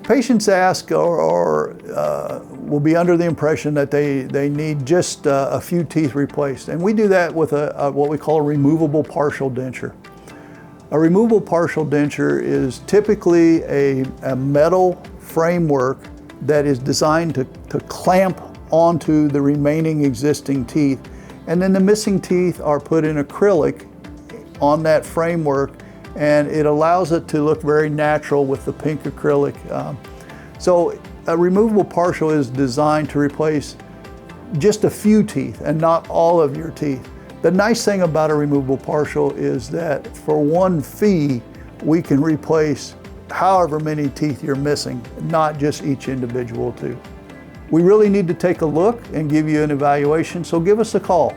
Patients ask or will be under the impression that they need just a few teeth replaced. And we do that with what we call a removable partial denture. A removable partial denture is typically a metal framework that is designed to clamp onto the remaining existing teeth. And then the missing teeth are put in acrylic on that framework, and it allows it to look very natural with the pink acrylic. So a removable partial is designed to replace just a few teeth and not all of your teeth. The nice thing about a removable partial is that for one fee, we can replace however many teeth you're missing, not just each individual tooth. We really need to take a look and give you an evaluation, so give us a call.